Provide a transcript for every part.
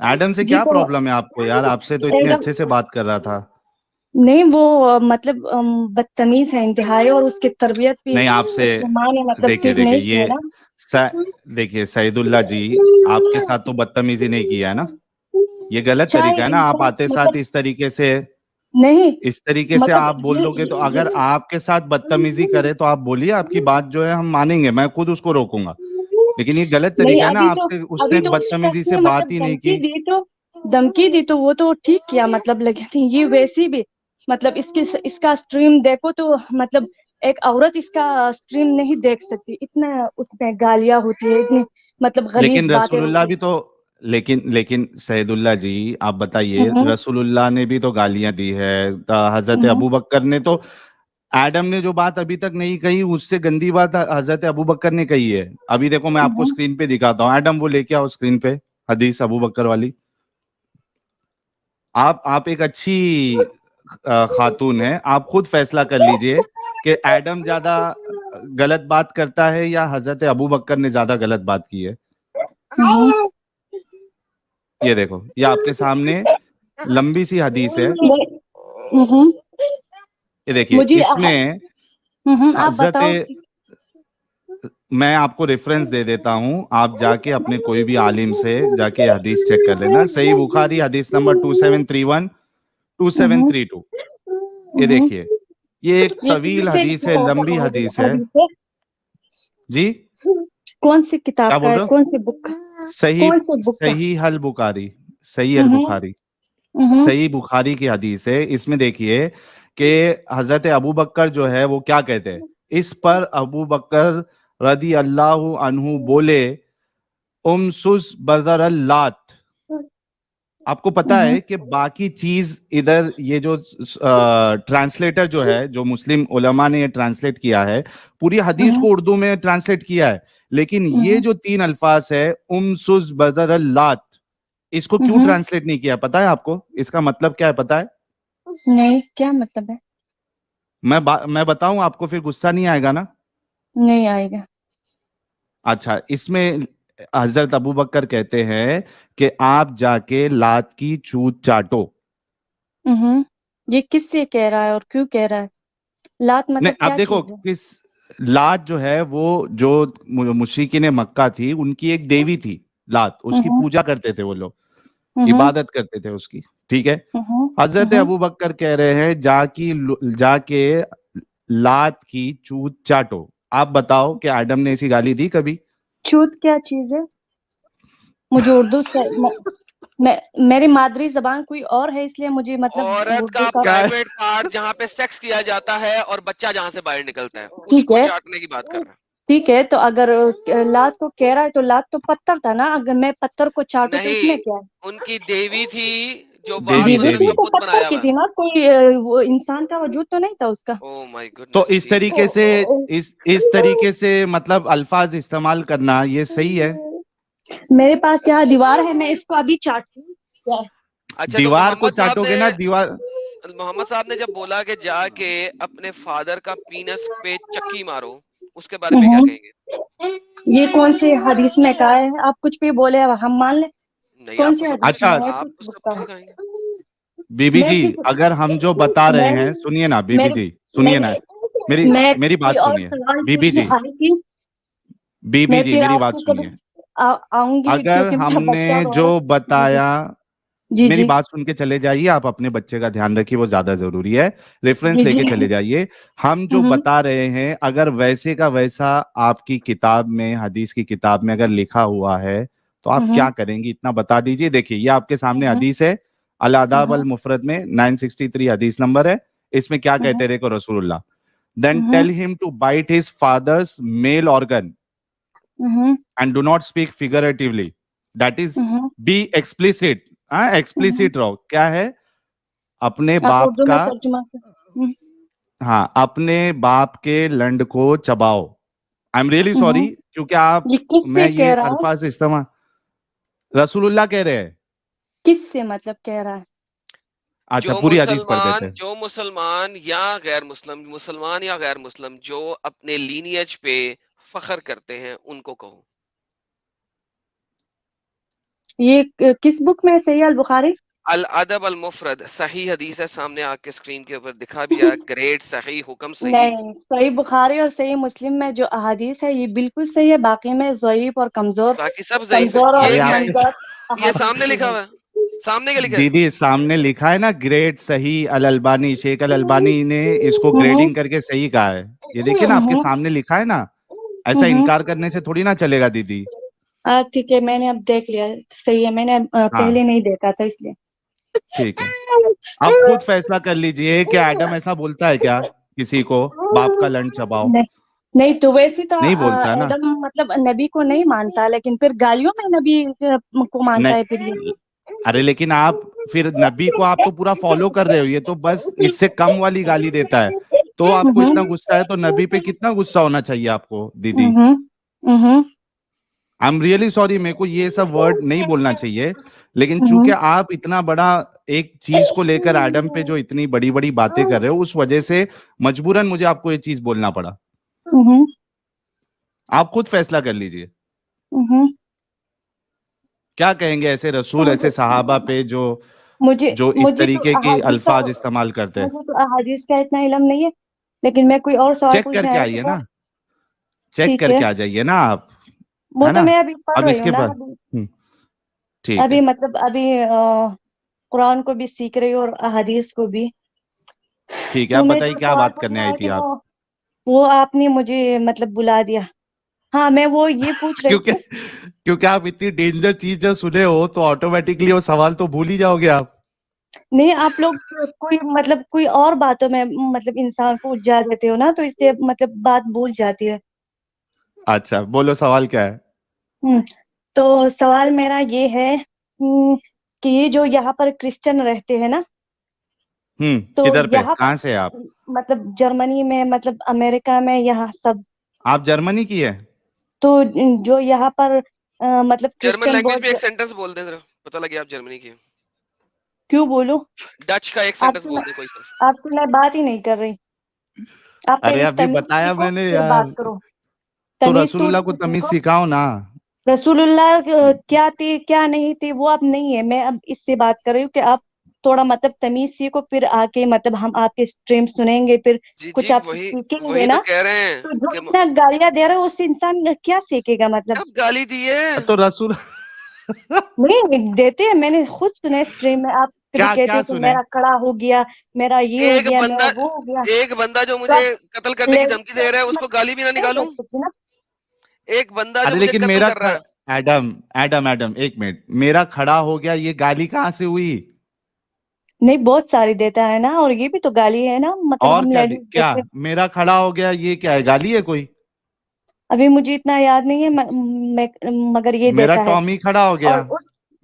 Adam سے جی کیا تو پرابلم ہے آپ کو یار؟ آپ سے تو اتنے ایڈم اچھے سے بات کر رہا تھا. نہیں، وہ مطلب بدتمیز ہے انتہائی، اور اس کی تربیت بھی نہیں آپ سے اس کی ماں نے مطلب دیکھیے ٹھیک نہیں کی ہے یہ دیکھیے سعید اللہ جی، آپ کے ساتھ تو بدتمیزی نہیں کیا ہے نا؟ یہ غلط طریقہ چاہے ہے نا. آپ انسان آتے ساتھ مطلب نہیں اس طریقے سے مطلب آپ بول دو گے تو اگر یہ آپ کے ساتھ بدتمیزی کرے تو آپ بولیے، آپ کی بات جو ہے ہم مانیں گے، میں خود اس کو روکوں گا. لیکن یہ غلط نہیں، طریقہ ہے نا. آپ سے اس نے ابھی تو اس بدتمیزی شخص سے نے بات مطلب ہی نہیں کی. دھمکی دی تو وہ تو ٹھیک کیا مطلب، لیکن یہ ویسی بھی مطلب اس کا اسٹریم دیکھو تو مطلب ایک عورت اس کا اسٹریم نہیں دیکھ سکتی، اتنا اس میں گالیاں ہوتی ہے، اتنی مطلب غلیظ لیکن باتیں رسول اللہ ہوتی بھی تو لیکن سعید اللہ جی آپ بتائیے، ہیں. رسول اللہ نے بھی تو گالیاں دی ہے. حضرت ہوں ابو بکر نے تو، ایڈم نے جو بات ابھی تک نہیں کہی اس سے گندی بات حضرت ابو بکر نے کہی ہے. ابھی دیکھو میں آپ کو ہوں اسکرین پہ دکھاتا ہوں. ایڈم وہ لے کے آؤ اسکرین پہ حدیث ابو بکر والی. آپ ایک اچھی خاتون ہے، آپ خود فیصلہ کر لیجئے کہ ایڈم زیادہ غلط بات کرتا ہے یا حضرت ابو بکر نے زیادہ غلط بات کی ہے. ہوں یہ دیکھو، یہ آپ کے سامنے لمبی سی حدیث ہے. ہوں یہ دیکھیے مجھے اس میں آپ حضرت، بتاؤ. میں آپ کو ریفرنس دے دیتا ہوں، آپ جا کے اپنے کوئی بھی عالم سے جا کے حدیث چیک کر لینا. صحیح بخاری حدیث نمبر 2731 ہوں 2732. یہ دیکھیے، یہ ایک یہ کہاں طویل سے حدیث ہے، لمبی حدیث ہے. حدیث ہے؟ جی کون سی کتاب کیا کا بول ہے، رہے کون سی بک کا؟ ہو؟ صحیح کون سی بک کا؟ صحیح البخاری، صحیح ہوں البخاری، ہوں صحیح بخاری کی حدیث ہے. اس میں دیکھیے کہ حضرت ابو بکر جو ہے وہ کیا کہتے ہیں. اس پر ابو بکر رضی اللہ عنہ بولے، امسس بدر اللات. آپ کو پتا ہوں ہے کہ باقی چیز ادھر یہ جو ٹرانسلیٹر جو ہے، جو مسلم علماء نے یہ ٹرانسلیٹ کیا ہے، پوری حدیث ہوں کو اردو میں ٹرانسلیٹ کیا ہے، لیکن یہ ہوں جو 3 الفاظ ہے امسس بدر اللات، اس کو کیوں ہوں ٹرانسلیٹ نہیں کیا پتا ہے آپ کو؟ اس کا مطلب کیا ہے پتا ہے؟ نہیں، کیا مطلب ہے؟ میں بتاؤں آپ کو، پھر غصہ نہیں آئے گا نا؟ نہیں آئے گا. اچھا، اس میں حضرت ابو بکر کہتے ہیں کہ آپ جا کے لات کی چوت چاٹو. ہوں یہ کس سے کہہ رہا ہے اور کیوں کہہ رہا ہے؟ لات نہیں مطلب اب کیا دیکھو، چیز ہے؟ کس لات جو ہے وہ جو مشرکین مکہ تھی ان کی ایک دیوی تھی لات، اس کی ہوں پوجا کرتے تھے وہ لوگ، ہوں عبادت کرتے تھے اس کی. ٹھیک ہے، ہوں حضرت ہوں ابو بکر کہہ رہے ہیں جا کے لات کی چوت چاٹو. آپ بتاؤ کہ ایڈم نے ایسی گالی دی کبھی؟ چوت کیا چیز ہے؟ مجھے اردو سے میری مادری زبان کوئی اور ہے، اس لیے مجھے مطلب عورت اردو کا کا. کیا پرائیویٹ پارٹ جہاں پہ سیکس کیا جاتا ہے اور بچہ جہاں سے باہر نکلتا ہے، اس ٹھیک کو ہے چاٹنے کی بات کر رہا ٹھیک ہے، تو اگر لات کو کہہ رہا ہے تو لات تو پتھر تھا نا، اگر میں پتھر کو ہے. چاٹوں تو اس میں نہیں، کیا ان کی دیوی تھی جو دیوی بعد میں اس دیوی کا دیوی تو بت پتھر بنایا کی ہوا ہے. تھی نا، کوئی وہ انسان کا وجود تو نہیں تھا اس کا. او مائی تو گڈنس، اس طریقے سے اس طریقے سے مطلب الفاظ استعمال کرنا یہ صحیح ہے؟ میرے پاس یہاں دیوار ہے، میں اس کو ابھی چاٹوں. کیا ہے؟ اچھا تو دیوار کو چاٹو گے نا دیوار. محمد صاحب نے جب بولا کہ جا کے اپنے فادر کا پینس پہ چکی مارو، اس کے بارے میں کیا کہیں گے؟ یہ کون سی حدیث میں کہا ہے؟ آپ کچھ بھی بولے ہم مان لیں. نہیں، کون آپ کو سی سب حدیث کچھ اچھا میں ہے؟ آپ کس کو بک سب کا کچھ ہے؟ دکھائیں گے. بی بی میں جی، کس اگر ہم جو بتا رہے ہیں سنیے نا، بی بی میں جی سنیے نا، میں میری کوئی بات اور سنیے. سوال بی بی پوچھنے جی، آئی تھی. بی بی میں جی پھر میری آپ بات کو کبھی سنیے. آؤں گی اگر کیونکہ ہم میرا نے بچہ رو جو رہا ہے. بتایا، جی میری جی بات سن کے چلے جائیے. آپ اپنے بچے کا دھیان رکھیے، وہ زیادہ ضروری ہے. ریفرنس جی لے جی کے چلے جائیے. ہم جو بتا رہے ہیں اگر ویسے کا ویسا آپ کی کتاب میں، حدیث کی کتاب میں اگر لکھا ہوا ہے تو آپ کیا کریں گی؟ اتنا بتا دیجئے. دیکھیے یہ آپ کے سامنے حدیث ہے، الاداب المفرد میں 963 حدیث نمبر ہے. اس میں کیا کہتے دیکھو رسول اللہ، then tell him to bite his father's male organ and do not speak figuratively. That is, be explicit. Explicit رہو. کیا ہے؟ اپنے آپ باپ اردو میں کا، ترجمہ کر. ہاں اپنے باپ کے لنڈ کو چباؤ. آئی ایم ریئلی سوری کیونکہ آپ، یہ کس میں سے یہ کہہ رہا ہے؟ الفاظ استعمال، رسول اللہ کہہ رہے ہیں. کس سے مطلب کہہ رہا ہے؟ اچھا پوری حدیث پڑھ دیتے ہیں. جو مسلمان یا غیر مسلم، مسلمان یا غیر مسلم جو اپنے لینیج پہ فخر کرتے ہیں ان کو کہو. یہ کس بک میں صحیح البخاری؟ الادب المفرد صحیح حدیث ہے، سامنے آپ کے اسکرین کے اوپر دکھا بھی ہے، گریٹ صحیح، حکم صحیح. نہیں، صحیح بخاری اور صحیح مسلم میں جو احادیث ہے یہ بالکل صحیح ہے، باقی میں ضعیف اور کمزور باقی سب ضعیف ہے. اور ارے یہ کیا آپ ہے؟ کے منگت یہ سامنے احادیث لکھا ہے۔ ہوا ہے، سامنے کیا لکھا ہے؟ دیدی سامنے لکھا ہے نا گریڈ صحیح الالبانی، شیخ الالبانی نے اس کو گریڈنگ کر کے صحیح کہا ہے. یہ دیکھیں نا آپ کے سامنے لکھا ہے نا، ایسا انکار کرنے سے تھوڑی نہ چلے گا دیدی. ٹھیک ہے، میں نے اب دیکھ لیا، صحیح ہے، میں نے ہاں پہلے نہیں دیکھا تھا اس لیے۔ ٹھیک ہے، اب خود فیصلہ کر لیجئے کہ ایڈم ایسا بولتا ہے کیا کسی کو باپ کا لنڈ چباؤ؟ نہیں تو ویسے تو نہیں بولتا ہے نا. ایڈم مطلب نبی کو نہیں مانتا، لیکن پھر گالیوں میں نبی کو مانتا ہے پھر یہ۔ نہیں ارے لیکن آپ پھر نبی کو آپ تو پورا فالو کر رہے ہو، یہ تو بس اس سے کم والی گالی دیتا ہے، تو آپ کو اتنا غصہ ہے تو نبی پہ کتنا غصہ ہونا چاہیے آپ کو دیدی. آئی ایم ریئلی سوری، میرے کو یہ سب ورڈ نہیں بولنا چاہیے، لیکن چونکہ آپ اتنا بڑا ایک چیز کو لے کر ایڈم پہ جو اتنی بڑی بڑی باتیں کر رہے ہو، اس وجہ سے مجبوراً مجھے آپ کو یہ چیز بولنا پڑا. آپ خود فیصلہ کر لیجئے کیا کہیں گے ایسے رسول، ایسے صحابہ پہ جو اس مجھے تو طریقے کے احادیث الفاظ استعمال کرتے ہیں. مجھے تو احادیث کا اتنا علم نہیں ہے، لیکن میں کوئی اور سوال چیک کر پوچھنے کے آئی آئیے ہوں۔ نا، چیک ٹھیک کر ہے، کے آ جائیے نا آپ، وہ ہے تو نا. میں ابھی پڑھ اب رہی اس ہوں کے نا، بعد ٹھیک ابھی ہے. مطلب ابھی قرآن کو بھی سیکھ رہی ہوں اور احادیث کو بھی۔ ٹھیک ہے، تو آپ میں بتائیے جو کیا سوال بات کرنے پوچھنے آئی آئی تھی تھی آپ. وہ آپ نے مجھے مطلب بلا دیا۔ ہاں، میں وہ یہ پوچھ رہی تھی۔ کیونکہ آپ اتنی ڈینجر چیز جب سنے ہو تو آٹومیٹکلی وہ سوال تو بھول ہی جاؤ گے آپ. نہیں، آپ لوگ کوئی اور باتوں میں مطلب انسان کو الجھا دیتے ہو نا، تو اس سے مطلب بات بھول جاتی ہے۔ اچھا بولو، سوال کیا ہے. تو سوال میرا یہ ہے کہ یہ جو یہاں پر کرسچن رہتے ہیں نا، تو کدھر پہ، یہاں کہاں سے آپ؟ مطلب جرمنی میں، مطلب امریکہ میں، یہاں سب، آپ جرمنی کی ہے؟ تو جو یہاں پر مطلب جرمن کرسچن لینگویج بہت میں ایک سینٹنس بول دیں ذرا، پتہ لگے آپ جرمنی کی. کیوں بولوں؟ ڈچ کا ایک آپ سینٹنس سے بول دیں کوئی سا. آپ سے میں بات ہی نہیں کر رہی، آپ ارے پہلے ابھی تمیز بتایا سیکھو میں نے پھر یار، بات کرو، تو تمیز رسول اللہ تھوڑی کو سی تمیز سیکھو۔ سکھاؤ نا. رسول اللہ کیا تھی کیا نہیں تھی وہ اب نہیں ہے، میں اب اس سے بات کر رہی ہوں کہ آپ تھوڑا مطلب تمیز سیکھو، پھر آ کے مطلب ہم آپ کے اسٹریم سنیں گے، پھر جی کچھ جی، آپ سیکھیں گے وہی تو نا۔ کہہ رہے ہیں تو جو کہ اتنا گالیاں دے رہا ہے اس سے انسان کیا سیکھے گا؟ مطلب کب گالی دی ہے. تو رسول نہیں دیتے ہیں، میں نے خود سنا اسٹریم میں، آپ کبھی کیا کہتے کیا ہو کہ سنے؟ میرا کڑا ہو گیا، میرا یہ ہو گیا، میرا وہ ہو گیا، ایک بندہ جو تو مجھے آپ قتل کرنے کی دھمکی دے رہا ہے اس کو گالی بھی نہ نہیں نکالوں. کر سکتے نا۔ ایک بندہ جو ارے مجھے لیکن قتل میرا کر رہا ہے. ایڈم ایک منٹ، میرا کھڑا ہو گیا یہ گالی کہاں سے ہوئی؟ نہیں، بہت ساری دیتا ہے نا، اور یہ بھی تو گالی ہے نا، مطلب اور ہم کیا لیڈیز کیا جیسے۔ میرا کھڑا ہو گیا یہ کیا ہے، گالی ہے کوئی؟ ابھی مجھے اتنا یاد نہیں ہے، مگر یہ میرا دیتا ہے۔ ٹامی کھڑا ہو اور گیا،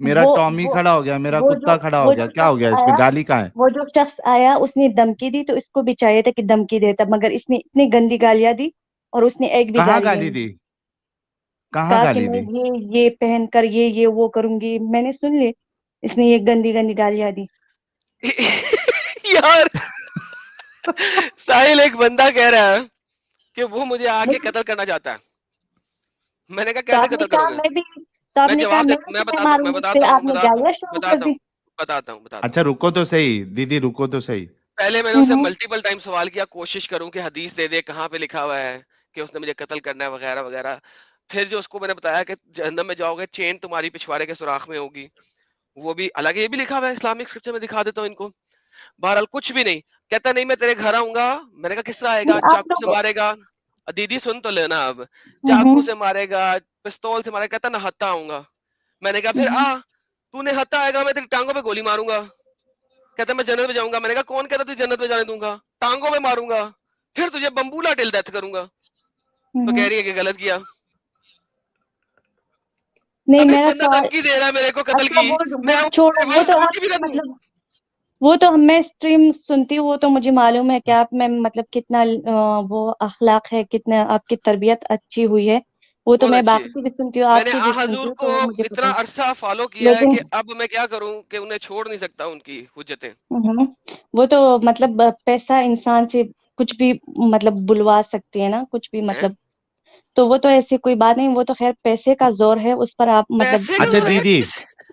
میرا ٹامی کھڑا ہو گیا، میرا کتا کھڑا ہو گیا، کیا ہو گیا، اس میں گالی کہاں ہے؟ وہ جو شخص آیا اس نے دھمکی دی، تو اس کو بھی چاہیے تھا کہ دھمکی دیتا، مگر اس نے اتنی گندی گالیاں دی اور اس نے ایک بھی کہاں گالی گالی نہیں دی؟ دی۔ کہاں کہا کہ گالی میں دی؟ یہ پہن کر یہ وہ کروں گی، میں نے سن لی، اس نے یہ گندی گندی گالیاں دی۔ یار ساحل، ایک بندہ کہہ رہا ہے کہ وہ مجھے آ کے قتل کرنا چاہتا ہے. میں نے کہا تو کیسے آپ نے قتل کرو کہا گے. میں بھی، تو آپ میں نے کہا جواب میں میں بھی بتاتا ہوں ماروں میں گی، بتاتا پھر ہوں آپ نے گالیاں شروع کر دی۔ بتاتا ہوں. اچھا رکو تو صحیح دیدی، رکو تو صحیح. پہلے میں نے اسے ملٹیپل ٹائم سوال کیا، کوشش کروں کہ حدیث دے دے کہاں پہ لکھا ہوا ہے کہ اس نے مجھے قتل کرنا ہے وغیرہ وغیرہ. پھر جو اس کو میں نے بتایا کہ جہنم میں جاؤ گے چین تمہاری پچھواڑے کے سوراخ میں ہوگی، وہ بھی حالانکہ یہ بھی لکھا ہوا ہے اسلامک اسکرپچر میں، دکھا دیتا ہوں ان کو. بہرحال کچھ بھی نہیں کہتا، نہیں میں تیرے گھر آؤں گا. میں نے کہا کس طرح آئے گا؟ آپ چاقو سے لوگ مارے گا. دیدی سن تو لینا، اب چاقو سے مارے گا، پستول سے مارے گا. کہتا نہ ہتھا آؤں گا. میں نے کہا پھر تو نے ہتھا آئے گا میں تیری ٹانگوں پہ گولی ماروں گا. کہتا میں جنت میں جاؤں گا. میں نے کہا کون کہتا تجھے جنت میں جانے دوں گا؟ ٹانگوں میں ماروں گا، پھر تجھے بمبولا ٹل ڈیتھ کروں گا. تو کہہ رہی ہے کہ غلط کیا. نہیں، اب ایک میرا بندہ سوال، دھمکی دے رہا ہے میرے کو قتل اچھا کی، وہ میں چھوڑو، وہ ریورس تو دھمکی بھی آپ نہ دوں. مطلب وہ تو میں اسٹریم سنتی ہوں، وہ تو مجھے معلوم ہے کہ آپ میں مطلب کتنا وہ اخلاق ہے، کتنا آپ کی تربیت اچھی ہوئی ہے، وہ تو بہت میں اچھی ہے. باقی کی بھی سنتی ہوں، میں آپ نے کی آ بھی سنتی حضور ہوں، کو تو مجھے پتا اتنا ہے۔ عرصہ فالو کیا ہے لیکن کہ اب میں کیا کروں کہ انہیں چھوڑ نہیں سکتا ان کی حجتیں. وہ تو مطلب پیسہ انسان سے کچھ بھی مطلب بلوا سکتی ہے نا، کچھ بھی مطلب، تو وہ تو ایسی کوئی بات نہیں، وہ تو خیر پیسے کا زور ہے، اس پر آپ مطلب پیسے کا اچھا ضرور ہے. دیدی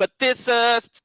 32,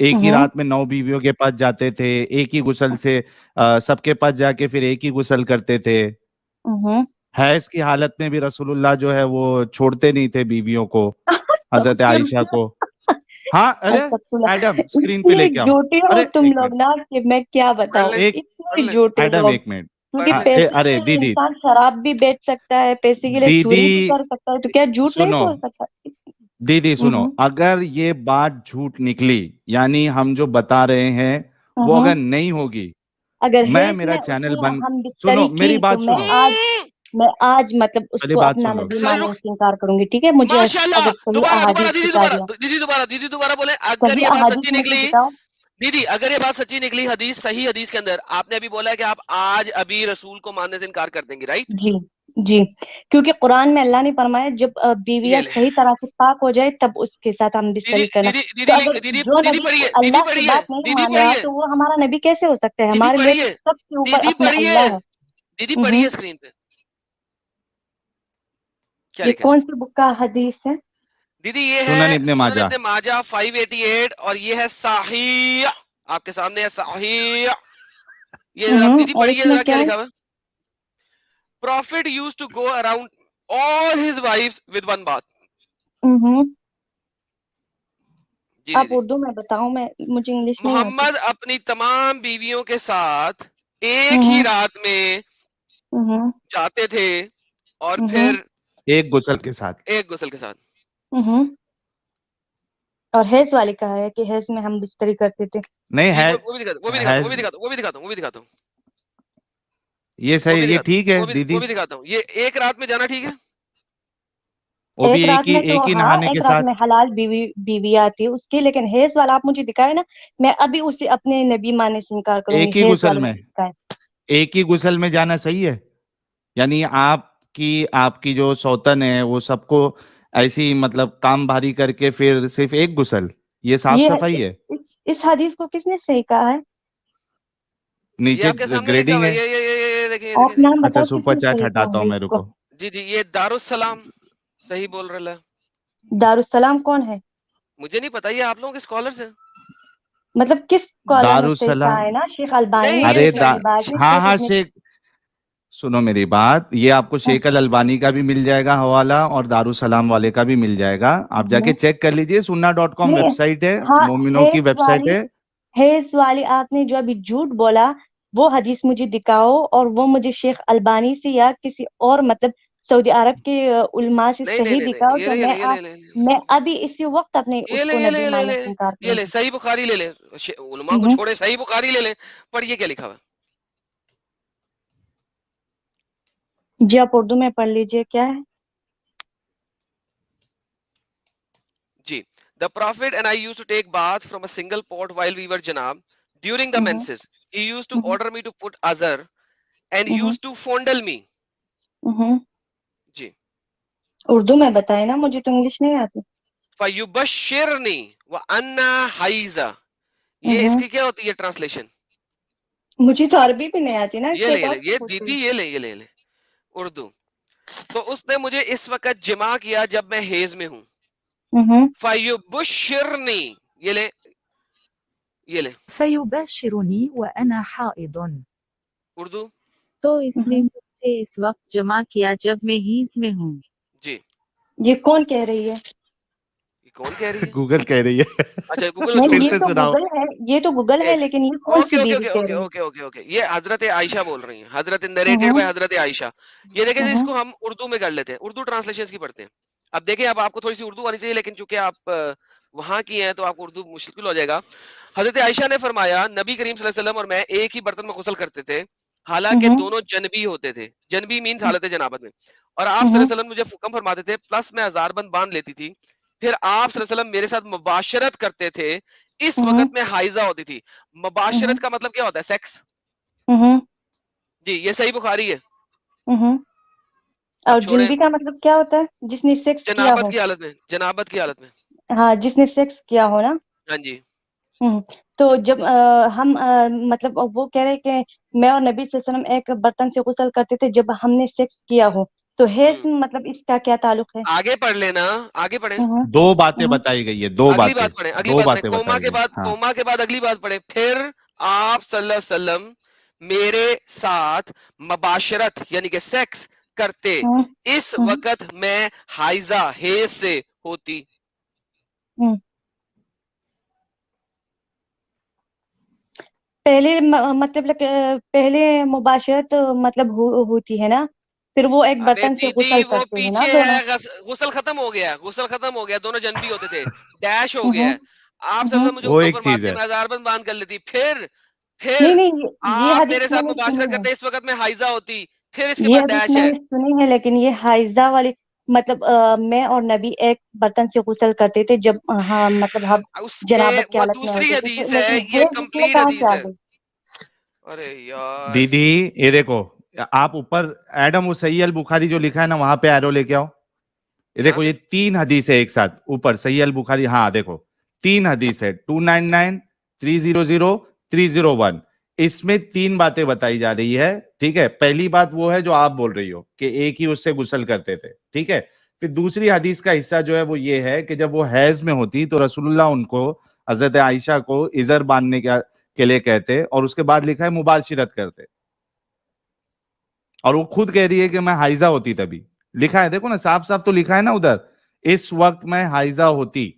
ایک ہی رات میں 9 بیویوں کے پاس جاتے تھے, ایک ہی غسل سے سب کے پاس جا کے پھر ایک ہی غسل کرتے تھے. حیض کی حالت میں بھی رسول اللہ جو ہے وہ چھوڑتے نہیں تھے بیویوں کو, حضرت عائشہ کو. ہاں ارے ایڈم اسکرین پہ لے کے آؤ. جھوٹے ہو ارے تم ایک لوگ منٹ, نا کہ میں کیا بتاؤں, ایک اتنے جھوٹے ایڈم لوگ. ایک منٹ. کیونکہ ہاں, پیسے کے ارے لیے دیدی انسان شراب بھی بیچ سکتا ہے, پیسے کے لیے چوری بھی دیدی کر سکتا ہے, تو کیا جھوٹ نہیں سنو, بول سکتا؟ دیدی سنو, اگر یہ بات جھوٹ نکلی یعنی ہم جو بتا رہے ہیں وہ اگر نہیں ہوگی, اگر میں حیض میرا میں اس چینل نے بند, ہم سنو بستری کی میری تو بات سنو, میں آج مطلب اس پہلے کو بات اپنا سن لو. نبی ماننے سے انکار کروں گی. ٹھیک ہے, مجھے ماشاءاللہ, اگر صحیح دوبارہ احادیث دکھا دیا, دیدی دوبارہ بولیں. اگر صحیح یہ بات احادیث سچی مجھے نکلی, بتاؤ. دیدی اگر یہ بات سچی نکلی حدیث, صحیح حدیث کے اندر آپ نے ابھی بولا ہے کہ آپ آج ابھی رسول کو ماننے سے انکار کر دیں گے, رائٹ؟ جی جی, کیونکہ قرآن میں اللہ نے فرمایا جب بیویاں یہ لے صحیح طرح سے پاک ہو جائے تب اس کے ساتھ ہم دیدی بستری کرنا. دیدی تو دیدی اگر دیدی جو دیدی نبی پڑھیے, دیدی اللہ کی پڑھیے, بات نہیں دیدی مان رہا پڑھیے, تو وہ ہمارا نبی کیسے ہو سکتا ہے؟ دیدی ہمارے لیے پڑھیے, سب سے اوپر دیدی اپنا پڑھیے, اللہ ہے. دیدی پڑھیے اسکرین پہ کیا یہ لکھا ہے. کون سی بک کا حدیث ہے؟ دیدی یہ سنن ہے ابن سنن ماجہ. ابن ماجہ 588, اور یہ ہے صحیح, آپ کے سامنے ہے صحیح. یہ آپ دیدی اور پڑھیے اس میں ذرا کیا کیا لکھا ہوا ہے. Prophet used to go around all his wives with one bath. ہے؟ جی آپ دیدی, اردو میں بتاؤ, مجھے انگلش نہیں آتی. محمد اپنی تمام بیویوں کے ساتھ ایک ہی رات میں جاتے تھے اور پھر ایک غسل کے ساتھ. ایک غسل کے ساتھ. اور حیض والی کہا ہے کہ حیض میں ہم بستری کرتے تھے. نہیں جی ہے, وہ بھی دکھاتا ہوں, یہ صحیح, یہ ٹھیک ہے دیدی, وہ بھی دکھاتا ہوں. یہ ایک رات میں جانا ٹھیک ہے. وہ بھی ایک رات میں تو ایک ہی ہاں, نہانے کے ایک رات ساتھ. میں حلال بیوی آتی ہے اس کی, لیکن حیض والا آپ مجھے دکھائے نا, میں ابھی اسے اپنے نبی ماننے سے انکار کروں گی. ایک ہی حیض غسل والے میں, دکھائے. ایک ہی غسل میں جانا صحیح ہے, یعنی آپ کی جو سوتن ہے وہ سب کو ایسی مطلب کام بھاری کر کے پھر صرف ایک غسل, یہ صاف صفائی ہے. اس حدیث کو کس نے صحیح کہا ہے؟ یہ نیچے آپ کے سامنے لکھا گریڈنگ ہوا ہے. ہے, یہ دیکھیں, آپ نام اچھا بتاؤ کس سپر نے چیٹ صحیح کہا ہٹاتا ہوں ہے میں, اس کو. رکو. جی یہ دارالسلام صحیح بول رہا ہے. دارالسلام کون ہے؟ مجھے نہیں پتا, یہ آپ لوگوں کے اسکالرز ہیں. مطلب کس اسکالر نے صحیح کہا دارالسلام, ہے؟ نا شیخ البانی نہیں نے, یہ ارے شیخ البانی ہاں شیخ ہاں ابن. شیخ, سنو میری بات, یہ آپ کو شیخ الالبانی کا بھی مل جائے گا حوالہ اور دارالسلام والے کا بھی مل جائے گا, آپ جا کے چیک کر لیجئے. sunna.com ویب نہیں, سائٹ ہے, ہاں, مومنوں کی ویب سائٹ ہے. حیض والی آپ نے جو ابھی جھوٹ بولا وہ حدیث مجھے دکھاؤ, اور وہ مجھے شیخ البانی سے یا کسی اور مطلب سعودی عرب کے علماء سے نہیں صحیح نہیں نہیں, دکھاؤ, یہ تو لے, یہ لے, میں ابھی اسی وقت اپنے اس کو نبی ماننے سے انکار یہ کروں لے, گی. صحیح بخاری لے لیں, علماء کو چھوڑے صحیح بخاری لے لیں, پڑھیے کیا لکھا ہوا ہے. جی آپ اردو میں پڑھ لیجئے, کیا ہے؟ جی, the prophet and I used to take bath from a single pot while we were janab during the menses. He used to order me to put azar and used to fondle me. جی, اردو میں بتائے نا, مجھے تو English نہیں آتی. فَيُبَشِّرْنِي وَأَنَّا حَيْزَ, یہ اس کی کیا ہوتی ہے ٹرانسلیشن؟ مجھے تو عربی بھی نہیں آتی نا, اس یہ لیے لے تو لے, آپ سے یہ پوچھ رہی دیدی یہ لے اردو. تو اس نے مجھے اس وقت جمع کیا جب میں حیض میں ہوں. ہوں. فَيُبَشِّرْنِي, یہ لے فَيُبَشِّرُنِي وَأَنَا حَائِضٌ, اردو. تو اس نے مجھ سے اس وقت جمع کیا جب میں حیض میں ہوں. جی, یہ کون کہہ رہی ہے؟ یہ کون کہہ رہی ہے؟ گوگل کہہ رہی ہے. اچھا گوگل نہیں, چھوڑ پھر دیں. سے سناؤ. یہ تو گوگل ہے, لیکن یہ کون سی بیوی کہہ رہی ہے؟ اوکے, یہ حضرت عائشہ بول رہی ہیں, حضرت نریٹڈ بائی حضرت عائشہ. یہ دیکھیں اس کو ہم اردو میں کر لیتے ہیں, اردو ٹرانسلیشن کی پڑھتے ہیں. اب دیکھیں, اب آپ کو تھوڑی سی اردو آنی چاہیے, لیکن چونکہ آپ وہاں کی ہیں تو آپ کو اردو مشکل ہو جائے گا. حضرت عائشہ نے فرمایا نبی کریم صلی اللہ علیہ وسلم اور میں ایک ہی برتن میں غسل کرتے تھے, حالانکہ دونوں جنبی ہوتے تھے. جنبی مینز حالت جنابت میں. اور آپ صلی اللہ علیہ وسلم مجھے حکم فرماتے تھے, پلس میں ہزار بند باندھ لیتی تھی. پھر آپ صلی اللہ علیہ وسلم میرے ساتھ مباشرت کرتے تھے, اس وقت میں حائزہ ہوتی تھی. مباشرت کا مطلب کیا ہوتا ہے؟ سیکس. جی, یہ صحیح بخاری ہے. اب اور چھوڑیں, جنبی کا مطلب کیا ہوتا ہے؟ جس نے سیکس کیا جنابت ہو. کی حالت میں, جنابت کی حالت میں. ہاں, جس نے سیکس کیا ہو نا. ہاں جی. تو جب ہم مطلب وہ کہہ رہے کہ میں اور نبی صلی اللہ علیہ وسلم ایک برتن سے غسل کرتے تھے جب ہم نے سیکس کیا ہو, تو حیض مطلب اس کا کیا تعلق ہے؟ آگے پڑھ لینا، آگے پڑھیں، دو باتیں بتائی گئی ہے، دو اگلی باتیں، بات پڑھیں، اگلی دو بات پڑھیں، باتیں کوما بتائی کے گئی، بعد، ہاں کوما کے بعد اگلی بات پڑھیں، پھر آپ صلی اللہ علیہ وسلم میرے ساتھ مباشرت یعنی کہ سیکس کرتے، اس وقت میں حائزہ حیض سے ہوتی. پہلے مطلب پہلے مباشرت مطلب ہوتی ہے نا، پھر وہ ایک ابے برتن سے دیدی غسل وہ کرتے ہیں نا پیچھے دونوں. ہے، غسل ختم ہو گیا، غسل ختم ہو گیا، دونوں جنبی ہوتے تھے، ڈیش ہو گیا ہے. آپ صلی اللہ علیہ وسلم مجھے وہ حکم ایک چیز فرماتے ہے. میں ہزار بند باندھ کر لیتی، پھر نہیں نہیں، یہ آپ میرے حدیث میں ساتھ نے مباشرت سنی ہے، کرتے اس وقت میں حائزہ ہوتی، پھر اس کے یہ بعد حدیث ڈیش میں ہے. نے سنی ہے، لیکن یہ حائزہ والی مطلب میں اور نبی ایک برتن سے غسل کرتے تھے جب ہاں مطلب ہم اس کے جنابت کی وہ حالت میں دوسری ہوتے تھے، حدیث ہے، لیکن یہ حیض اس میں کمپلیٹ کہاں سے حدیث آ ہے. گئی؟ ارے یار دیدی یہ دیکھو، آپ اوپر ایڈم وہ صحیح البخاری جو لکھا ہے نا وہاں پہ ایرو لے کے آؤ. یہ کہاں دیکھو پہ؟ یہ تین حدیث ہے ایک ساتھ اوپر صحیح البخاری، ہاں دیکھو تین حدیث ہے 299 300 301. اس میں تین باتیں بتائی جا رہی ہے. ٹھیک ہے، پہلی بات وہ ہے جو آپ بول رہی ہو کہ ایک ہی اس سے غسل کرتے تھے. ٹھیک ہے، پھر دوسری حدیث کا حصہ جو ہے وہ یہ ہے کہ جب وہ حیض میں ہوتی تو رسول اللہ ان کو حضرت عائشہ کو ازر باندھنے کے لیے کہتے، اور اس کے بعد لکھا ہے مباشرت کرتے، اور وہ خود کہہ رہی ہے کہ میں حائزہ ہوتی تبھی. لکھا ہے دیکھو نا، صاف صاف تو لکھا ہے نا ادھر، اس وقت میں حائزہ ہوتی.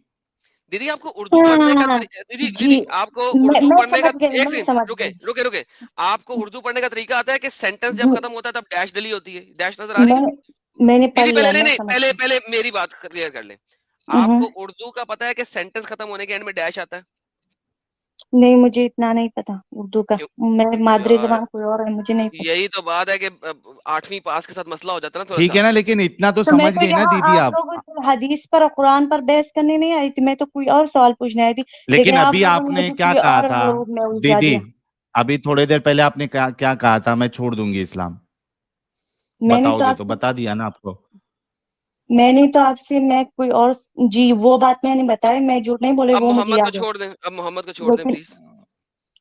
دیدی آپ کو اردو پڑھنے کا ہاں دیدی جی، دیدی آپ کو اردو میں پڑھنے کا، سمجھ گئی، ایک میں سیکنڈ سمجھ رکے گئی. رکے رکے، آپ کو اردو پڑھنے کا طریقہ آتا ہے کہ سینٹنس جب جی ختم ہوتا ہے تب ڈیش ڈلی ہوتی ہے، ڈیش نظر آ رہی ہے میں نے پڑھ دیدی؟ لیا، پہلے نہیں میں نہیں، سمجھ پہلے گئی. پہلے میری بات کلیئر کر لیں. آپ کو اردو کا پتا ہے کہ سینٹنس ختم ہونے کے اینڈ میں ڈیش آتا ہے؟ نہیں مجھے اتنا نہیں پتا اردو کا، کیوں میری مادری یار، زبان کوئی اور ہے، مجھے نہیں پتا. یہی تو بات ہے کہ 8ویں پاس کے ساتھ مسئلہ ہو جاتا ہے نا تھوڑا ٹھیک سا. ہے نا، لیکن اتنا تو تو میں سمجھ تو گئی نا یہاں دیدی آپ آپ. لوگوں سے حدیث پر اور قرآن پر بحث کرنے نہیں آئی تھی، میں تو کوئی اور سوال پوچھنے آئی تھی، لیکن لیکن آپ ابھی لوگوں آپ نے نے مجھے کیا کوئی کہا اور تھا وہ میں الجھا دیدی؟ دیا. ابھی تھوڑے دیر پہلے آپ نے کیا کہا تھا؟ میں چھوڑ دوں گی اسلام. میں نے بتاؤ تو گے آپ تو سے بتا دیا نا آپ کو. میں نے تو آپ سے میں کوئی اور جی وہ بات میں نے بتائی، میں جھوٹ نہیں بولے، اب وہ مجھے محمد کو یاد ہے. چھوڑ دیں، اب محمد کو چھوڑ دیں لیکن پلیز.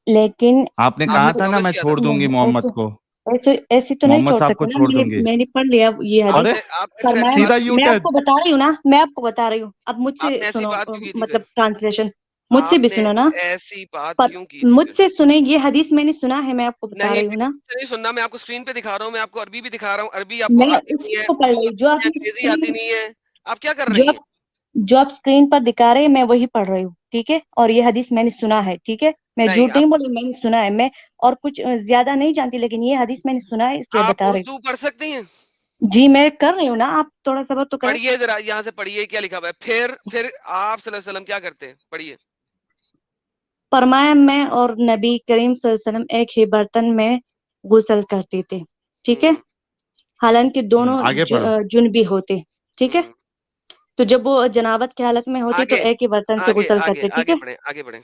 لیکن آپ نے آپ کہا نے تھا نا پرومس میں کیا تھا. چھوڑ دوں گی نہیں محمد کو. ایسی تو نہیں محمد چھوڑ صاحب کو سکتے نا، چھوڑ دوں گی. میں نے پڑھ لیا یہ ارے حدیث. آپ نے پھر ایسی فرمایا، سیدھا بات یو میں آپ ٹرن. کو بتا رہی ہوں نا، میں آپ کو بتا رہی ہوں، اب مجھ سے آپ نے ایسی سنو بات کیوں کی تھی پھر؟ مطلب ٹرانسلیشن مجھ سے آپ بھی نے سنو نا، ایسی بات پر کیوں کی تھی مجھ پھر؟ سے سنیں، یہ حدیث میں نے سنا ہے، میں آپ کو بتا نہیں رہی ہوں نا. نہیں سننا، میں آپ کو اسکرین پہ دکھا رہا ہوں، میں آپ کو عربی بھی دکھا رہا ہوں، عربی آپ کو میں آتی اسی نہیں ہے، کو پڑھ اردو رہی آتی جو نہیں آپ ہے، نے انگریزی آتی اسکرین نہیں ہے. آپ کیا کر جو رہی ہیں؟ جو آپ اسکرین پر دکھا رہے ہیں میں وہی پڑھ رہی ہوں، ٹھیک ہے، اور یہ حدیث میں نے سنا ہے، ٹھیک ہے، میں نہیں جھوٹ نہیں بولی، میں نے سنا ہے، میں اور کچھ زیادہ نہیں جانتی، لیکن یہ حدیث میں نے سنا ہے اس لیے آپ بتا رہی اردو پڑھ سکتی ہیں؟ ہوں. جی میں کر رہی ہوں نا، آپ تھوڑا صبر تو کریں. پڑھیے ذرا، یہاں سے پڑھیے کیا لکھا ہوا ہے. پھر آپ صلی اللہ علیہ وسلم کیا کرتے ہیں؟ پڑھیے. فرمایا میں اور نبی کریم صلی اللہ علیہ وسلم ایک ہی برتن میں غسل کرتے تھے، ٹھیک ہے، حالانکہ دونوں آگے پڑھو. جنبی ہوتے، ٹھیک ہے. تو جب وہ جنابت کی حالت میں ہوتے تو آگے ایک ہی برتن سے آگے غسل آگے کرتے، ٹھیک ہے، آگے پڑھیں، آگے پڑھیں.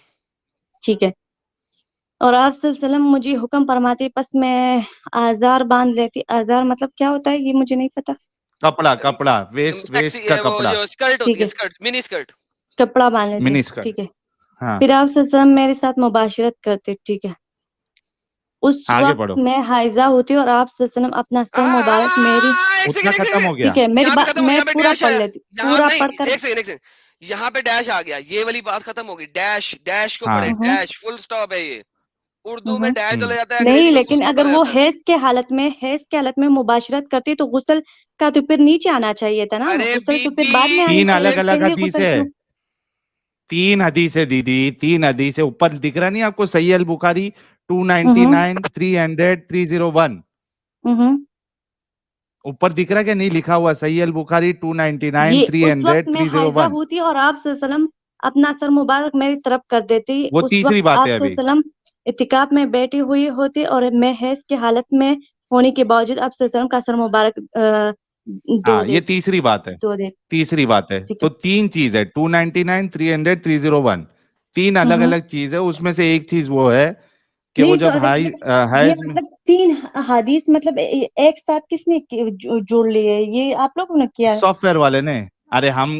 ٹھیک ہے. اور آپ صلی اللہ علیہ وسلم مجھے حکم فرماتے، پس میں آزار باندھ لیتی. آزار مطلب کیا ہوتا ہے یہ مجھے نہیں پتا. کپڑا ویسٹ کا وہ کپڑا، جو اسکرٹ ہوتی ٹھیک ہے، ہے، اسکرٹ، منی اسکرٹ. کپڑا باندھ لیتے، منی اسکرٹ. ٹھیک ہے. ہاں پھر آپ صلی اللہ علیہ وسلم میرے ساتھ مباشرت کرتے، ٹھیک ہے. اس آگے وقت پڑھو. میں حائزہ ہوتی اور آپ صلی اللہ علیہ وسلم اپنا سر مبارک میری. ایک اتنا سیکنڈ ایک ختم ہو سیکنڈ، گیا. ٹھیک ہے، یہاں پہ ختم ہو، میں یہاں پہ پورا ڈیش پڑھ ہے. لیتی، یہاں پورا نہیں، پڑھ کر. ایک سیکنڈ ایک سیکنڈ، یہاں پہ ڈیش آ گیا، یہ والی بات ختم ہوگی. ڈیش، ڈیش کو ہاں پڑھیں، ڈیش فل سٹاپ ہے. یہ اردو میں ڈیش چلا جاتا ہے، نہیں، انگریزی میں فل لیکن سٹاپ اگر چلا وہ جاتا ہے. حیض کے حالت میں مباشرت کرتی تو غسل کا تو پھر نیچے آنا چاہیے تھا نا، ارے غسل بی تو پھر بی بعد میں آنی تین چاہیے الگ تھی، الگ پہلے حدیث غسل ہے، کیوں؟ تین حدیث ہے دیدی، تین حدیث ہے. اوپر دکھ رہا نہیں آپ کو صحیح البخاری 299 300 301؟ اوپر دکھ رہا کہ نہیں لکھا ہوا صحیح البخاری 299 یہ اس 300 وقت میں حائزہ 301؟ ہوتی اور آپ صلی اللہ علیہ وسلم اپنا سر مبارک میری طرف کر دیتی. وہ اس تیسری وقت بات ہے آپ صلی ابھی. اللہ علیہ وسلم اعتکاف میں بیٹھی ہوئی ہوتی اور میں حیض کی حالت میں ہونے کے باوجود آپ صلی اللہ علیہ وسلم کا سر مبارک ہاں یہ تیسری بات ہے، دو دے. تیسری بات ہے. ٹھیک ہے. تو تین چیز ہے 299 300 301، تین الگ الگ چیز ہے. اس میں سے ایک چیز وہ ہے کہ وہ نہیں تو جب یہ حیض میں. مطلب تین حدیث مطلب ایک ساتھ کس نے جوڑ لیے؟ یہ آپ لوگوں نے کیا ہے؟ سافٹ ویئر والے نے. ارے ہم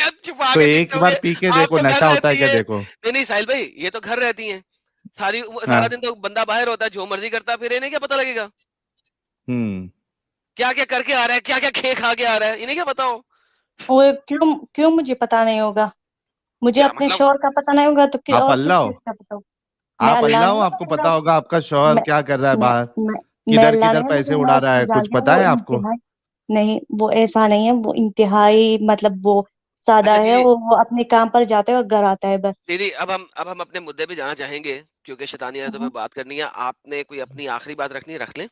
کیا چھپا تو کے ایک پیتے بار ہوگے؟ پی کے آپ دیکھو تو گھر نشہ ہوتا ہے رہتی کیا ہیں. دیکھو. نہیں ساحل بھائی یہ تو گھر رہتی ہیں ہاں. سارا دن تو بندہ باہر ہوتا ہے جو مرضی کرتا ہے پھر انہیں کیا پتا لگے گا کیا کیا کر کے آ رہا ہے کیا کیا کھے کھا کے آ رہا ہے انہیں کیا پتا ہو وہ کیوں مجھے پتا نہیں ہوگا مجھے کیا اپنے مطلب شوہر کا پتا نہیں ہوگا تو آپ اور اللہ کس ہو, چیز کا پتا ہوگا میں آپ اللہ اللہ ہو, نہیں آپ کو ہوں پتا ہوگا آپ کا شوہر میں کیا کر رہا ہے میں باہر, میں کدھر اللہ کدھر نہیں ہوں پیسے لیکن میں اڑا اس رہا کو ہے, کچھ جانتی ہوں پتا وہ ہے آپ کو. انتہائی نہیں وہ ایسا نہیں ہے وہ انتہائی مطلب وہ سادہ اچھا ہے دیدی وہ اپنے کام پر جاتا ہے اور گھر آتا ہے بس. دیدی اب ہم اپنے مدعے پہ جانا چاہیں گے کیونکہ شیطانی عادتوں پہ بات کرنی ہے آپ نے کوئی اپنی آخری بات رکھنی ہے رکھ لیں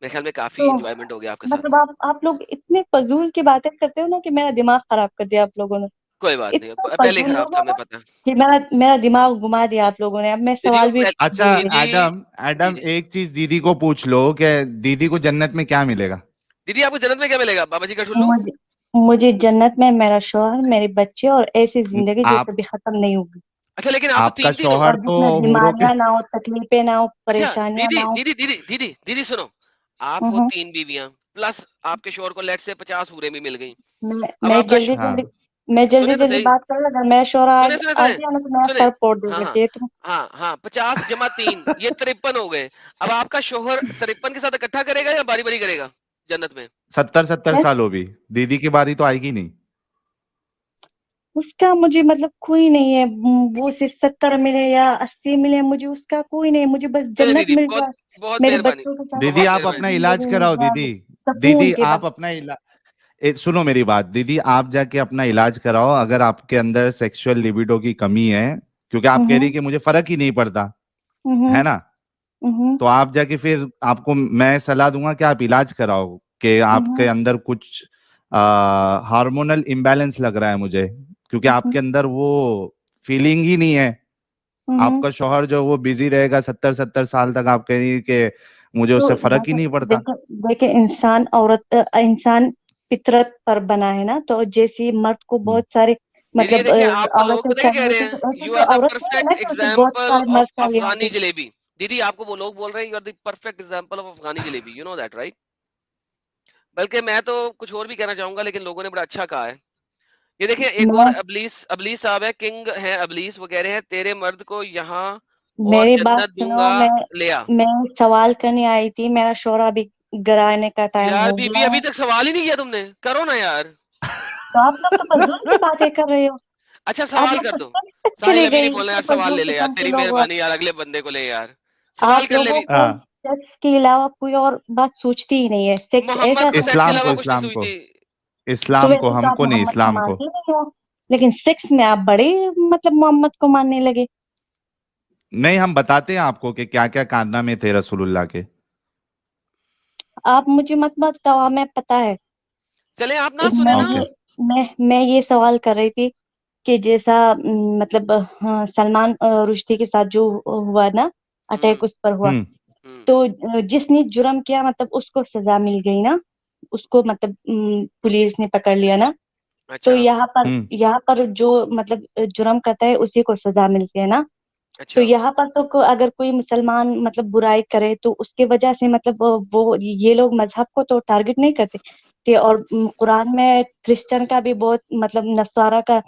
میرے خیال میں کافی تو انجوائمنٹ ہو گیا آپ کے ساتھ مطلب آپ لوگ اتنے فضول کی باتیں کرتے ہو نا کہ میرا دماغ خراب کر دیا آپ لوگوں نے. کوئی بات نہیں اتنا پہلے ہی فضول خراب لوگ تھا ہو ہمیں نا پتا کہ میرا دماغ گھما دیا آپ لوگوں نے. اب میں دیدی سوال بھی اچھا بھول گئی. ایڈم جی ایک چیز دیدی کو پوچھ لو کہ دیدی کو جنت میں کیا ملے گا. دیدی آپ کو جنت میں کیا ملے گا بابا جی کا ٹھلو مجھے جنت میں میرا شوہر میرے بچے اور ایسی زندگی جو آپ کبھی ختم نہیں ہوگی اچھا لیکن آپ تو آپ کا تین تین ہو شوہر اور تو جس میں حوروں کے بیماریاں نہ ہو تکلیفیں نہ ہو اچھا پریشانیاں دیدی نہ ہو. دیدی دیدی دیدی دیدی سنو آپ ہو 3 بیویاں پلس آپ کے شوہر کو لیٹ سے 50 حوریں بھی مل گئی اب میں آپ کا جلدی ہاں جلدی سنیں تو صحیح بات کروں اگر میرا شوہر سنیں سنیں آ سنیں گیا نا تو میرا سنیں سر پھوڑ دے ہاں گا ہاں کہ تم. ہاں ہاں 50 جمع 3 یہ 53 ہو گئے اب آپ کا شوہر 53 کے ساتھ اکٹھا کرے گا یا باری باری کرے گا جنت میں 70 سال ہو بھی دیدی کی باری تو آئے گی نہیں. اس کا مجھے مطلب کوئی نہیں ہے وہ صرف 70 ملے یا 80 ملے مجھے اس کا کوئی نہیں مجھے بس چلے جنت دیدی مل بہت جائے بہت میرے مہربانی بچوں کے ساتھ دیدی بہت آپ اچھی اپنا مہربانی علاج زندگی کراؤ مل دیدی جائے سکون دیدی کے آپ بعد. اپنا سنو میری بات دیدی آپ جا کے اپنا علاج کراؤ اگر آپ کے اندر سیکسول لیبیڈو کی کمی ہے کیونکہ آپ کہہ رہی کہ مجھے فرق ہی نہیں پڑتا ہے نا تو آپ جا کے پھر آپ کو میں صلاح دوں گا کہ آپ علاج کراؤ کہ آپ کے اندر کچھ ہارمونل امبیلنس لگ رہا ہے مجھے کیونکہ آپ کے اندر وہ فیلنگ ہی نہیں ہے. آپ کا شوہر جو وہ بزی رہے گا 70 سال تک آپ کہہ رہی ہیں کہ مجھے اس تو سے فرق ہی نہیں پڑتا. دیکھیں انسان فطرت پر بنا ہے نا تو جیسی مرد کو بہت سارے دیدی یہ مطلب دیکھیں آپ وہ لوگ عورتیں پتہ کیا کہہ چاہیے رہے ہوتی ہیں تو ایسے یو تو آر دا عورت نہیں ہے نا پرفیکٹ کہ اسے بہت ایگزامپل سارے آف مرد چاہیے افغانی ہوتے. جلیبی دیدی آپ کو وہ لوگ بول رہے ہیں you are the perfect example of Afghani jalebi you know that right بلکہ میں تو کچھ اور بھی کہنا چاہوں گا لیکن لوگوں نے بڑا اچھا کہا ہے یہ دیکھیں ایک اور میں ابلیس صاحب ہے کنگ ہے ابلیس وہ کہہ رہے ہیں تیرے مرد کو یہاں اور میری بات جنت دوں سنو گا لیا میں سوال کرنے آئی تھی میرا شوہر ابھی گرانے کا ٹائم یار ہو بی بی گیا ابھی ہے تک سوال ہی نہیں کیا تم نے کرو نا یار تو آپ لوگ تو فضول کی باتیں کر رہے ہو. اچھا آپ سوال لوگ کر تو دو تک ساحل چلی ابھی گئی نہیں بولنا اتنے یار سوال فضول لے لے یار قسم کے تیری لوگ ہو. مہربانی یار اگلے بندے کو لے یار سوال آپ کر لے لوگوں بھی کو سیکس کے علاوہ کوئی اور بات سوچتی ہی نہیں ہے. سیکس ایسا محمد کو سیکس کے اسلام کو علاوہ کچھ نہیں اسلام سوئی کو تھی تو اسلام ویسے کو تو ہم آپ کو نہیں محمد کو اسلام کو مانتے نہیں ہو لیکن سیکس میں آپ بڑے مطلب محمد کو ماننے لگے. نہیں ہم بتاتے ہیں آپ کو کہ کیا کیا کارنامے تھے رسول اللہ کے. آپ مجھے مت بتاؤ ہمیں پتا ہے. چلے آپ نہ سنیں نا میں یہ سوال کر رہی تھی کہ جیسا مطلب سلمان رشدی کے ساتھ جو ہوا نا اٹیک اس پر ہوا تو جس نے جرم کیا مطلب اس کو سزا مل گئی نا اس کو مطلب پولیس نے پکڑ لیا نا تو اچھا یہاں پر جو مطلب جرم کرتا ہے اسی کو سزا ملتی ہے نا تو اچھا یہاں پر تو اگر کوئی مسلمان مطلب برائی کرے تو اس کی وجہ سے مطلب وہ یہ لوگ مذہب کو تو ٹارگٹ نہیں کرتے اور قرآن میں کرسچن کا بھی بہت مطلب نصارہ کا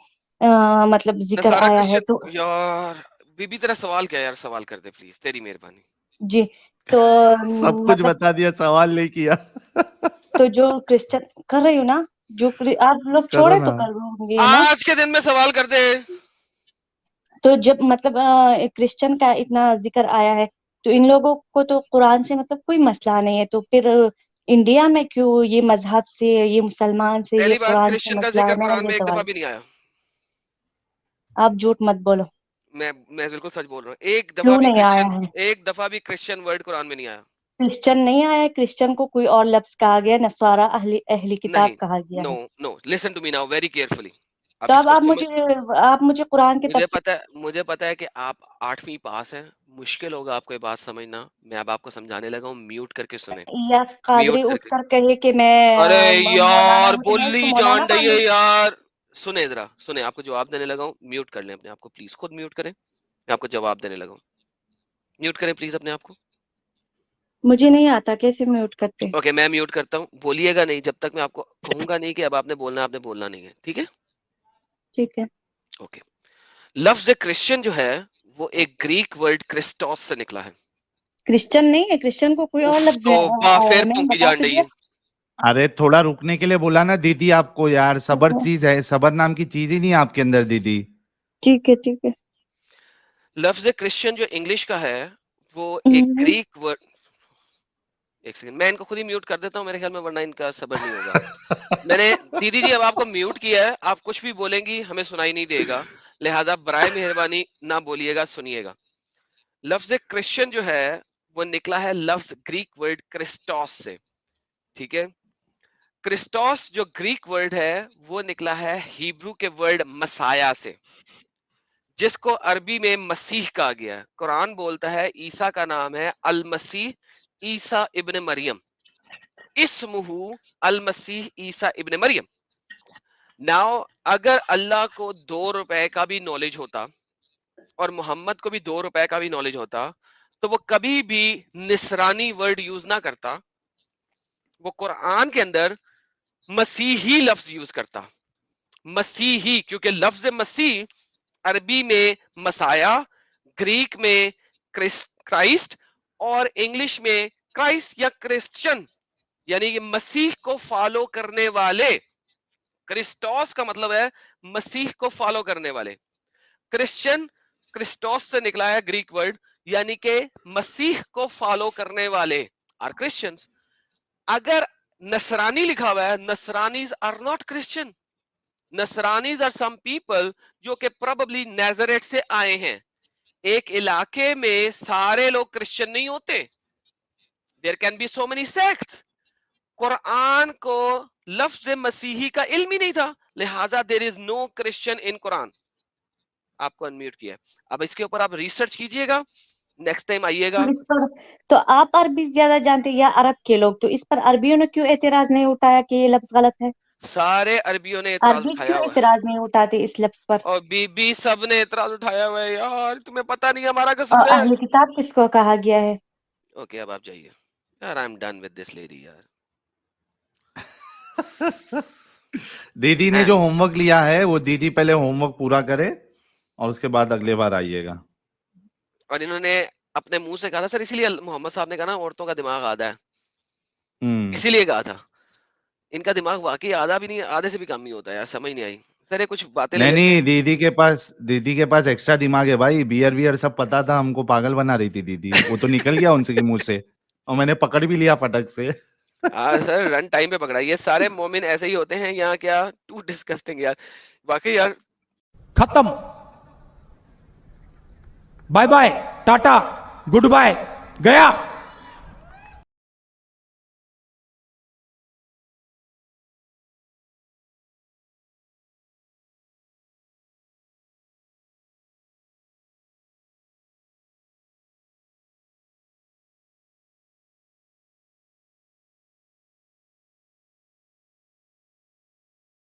مطلب ذکر نصارہ آیا ہے تو کرسچن یار بی بی تیرا سوال کیا یار سوال کر دے پلیز تیری مہربانی جی تو سب کچھ مطلب بتا دیا سوال نہیں کیا تو جو کرسچن کر رہی ہوں نا جو آپ لوگ کرو چھوڑے تو نا کر گے نا آج کے دن میں سوال کر دے تو جب مطلب کرسچن کا اتنا ذکر آیا ہے تو ان لوگوں کو تو قرآن سے مطلب کوئی مسئلہ نہیں ہے تو پھر انڈیا میں کیوں یہ مذہب سے یہ مسلمان سے یہ پہلی بات قرآن سے کرسچن کا مسئلہ ہے ذکر میرا قرآن یہ میں ایک سوال دفعہ ہے. بھی نہیں آیا آپ جھوٹ مت بولو میں بالکل سچ بول رہا ہوں ایک دفعہ کیوں بھی نہیں آیا ہے ایک دفعہ بھی کرسچن ورڈ قرآن میں نہیں آیا کرسچن نہیں آیا ہے کرسچن کو کوئی اور لفظ کہا گیا نصارہ اہلی نہیں کتاب کہا گیا نو ہے no listen to me now very carefully تو اب آپ مجھے قرآن کی تفسیر مجھے پتا ہے کہ آپ 8ویں پاس ہیں مشکل ہوگا آپ کو یہ بات سمجھنا میں اب آپ کو سمجھانے لگا ہوں میوٹ کر کے سنیں یا قادری میوٹ کر اٹھ کے کر کہے کہ میں ارے مولانا یار ہوں تو میں اس کو بلی مولانا جان رہی مان ہے لوں. یار سنیں ذرا سنیں آپ کو جواب دینے لگا ہوں میوٹ کر لیں اپنے آپ کو پلیز خود میوٹ کریں میں آپ کو جواب دینے لگا ہوں میوٹ کریں پلیز اپنے آپ کو مجھے نہیں آتا کیسے میوٹ کرتے. اوکے میں میوٹ کرتا ہوں بولیے گا نہیں جب تک میں آپ کو کہوں گا نہیں کہ اب آپ نے بولنا نہیں ہے ٹھیک ہے ٹھیک ہے. اوکے. لفظ کرسچن جو ہے وہ ایک گریک ورڈ کرسٹوس سے نکلا ہے. کرسچن نہیں ہے, کرسچن کو کوئی اور لفظ ہے, پھر نہیں پونکی بتا جان کے رہی دیا. ہے. ارے تھوڑا رکنے کے لیے بولا نا دیدی آپ کو یار, صبر چیز ہے, صبر نام کی چیز ہی نہیں ہے آپ کے اندر دیدی. ٹھیک ہے ٹھیک ہے. لفظ کرسچن جو انگلش کا ہے وہ ایک گریک ورڈ, ایک سیکنڈ میں ان کو خود ہی میوٹ کر دیتا ہوں, میرے خیال میں ورنہ ان کا صبر نہیں ہوگا. میں نے دیدی جی اب آپ کو میوٹ کیا ہے, آپ کچھ بھی بولیں گی ہمیں سنائی نہیں دے گا, لہٰذا برائے مہربانی نہ بولیے گا, سنیے گا. لفظ کرسچن جو ہے وہ نکلا ہے لفظ گریک ورڈ کرسٹوس سے. ٹھیک ہے. کرسٹوس جو گریک ورڈ ہے وہ نکلا ہے ہیبرو کے ورڈ مسایا سے, جس کو عربی میں مسیح کہا گیا ہے. قرآن بولتا ہے عیسیٰ کا نام ہے المسیح عیسیٰ ابن مریم, اسمہ المسیح عیسیٰ ابن مریم. ناؤ اگر اللہ کو 2 روپے کا بھی نالج ہوتا اور محمد کو بھی 2 روپے کا بھی نالج ہوتا تو وہ کبھی بھی نصرانی ورڈ یوز نہ کرتا, وہ قرآن کے اندر مسیحی لفظ یوز کرتا. مسیحی, کیونکہ لفظ مسیح عربی میں مسایا, گریک میں کرائسٹ, اور انگلش میں کرائسٹ یا کرسچن, یعنی کہ مسیح کو فالو کرنے والے. کرسٹوس کا مطلب ہے مسیح کو فالو کرنے والے. کرسچن کرسٹوس سے نکلا ہے گریک ورڈ, یعنی کہ مسیح کو فالو کرنے والے آر کرسچنز. اگر نصرانی لکھا ہوا ہے, نصرانیز آر ناٹ کرسچن. نصرانیز آر سم پیپل جو کہ پروبیبلی نیزریٹ سے آئے ہیں. ایک علاقے میں سارے لوگ کرسچن نہیں ہوتے, there can be so many sects. Quran کو لفظ مسیحی کا علم ہی نہیں تھا, لہٰذا دیر از نو کرسچن ان قرآن. آپ کو انمیوٹ کیا. اب اس کے اوپر آپ ریسرچ کیجئے گا, نیکسٹ ٹائم آئیے گا. تو آپ عربی زیادہ جانتے یا عرب کے لوگ, تو اس پر عربیوں نے کیوں اعتراض نہیں اٹھایا کہ یہ لفظ غلط ہے؟ سارے عربیوں نے اعتراض عربی اٹھایا کیوں ہوا ہے, اعتراض نہیں اٹھاتے اس لفظ پر؟ اور بی بی سب نے اعتراض اٹھایا ہوا ہے. یار تمہیں پتہ نہیں ہمارا اور قصور ہے. اہل کتاب کس کو کہا گیا ہے؟ اوکے اب آپ جائیے. یار I am done with this lady یار. دیدی نے جو ہوم ورک لیا ہے وہ دیدی پہلے ہوم ورک پورا کرے اور اس کے بعد اگلے بار آئیے گا. اور انہوں نے اپنے منہ سے کہا تھا سر, اسی لیے محمد صاحب نے کہا نا عورتوں کا دماغ آدھا ہے, اسی لیے کہا تھا. ان کا دماغ واقعی آدھا بھی نہیں, آدھے سے بھی کم نہیں ہوتا ہے یار, سمجھ نہیں آئی. سر یہ کچھ باتیں لے لیتے نہیں, ہیں. دیدی کے پاس ایکسٹرا دماغ ہے بھائی, بیئر ویئر سب پتا تھا, ہم کو پاگل بنا رہی تھی دیدی, وہ تو نکل گیا ان سے منہ سے اور میں نے پکڑ بھی لیا پٹک سے. ہاں سر رن ٹائم پہ پکڑا. یہ سارے مومن ایسے ہی ہوتے ہیں یہاں, کیا ٹو ڈسکسٹنگ یار واقعی یار. ختم, bye bye, tata, goodbye, گیا.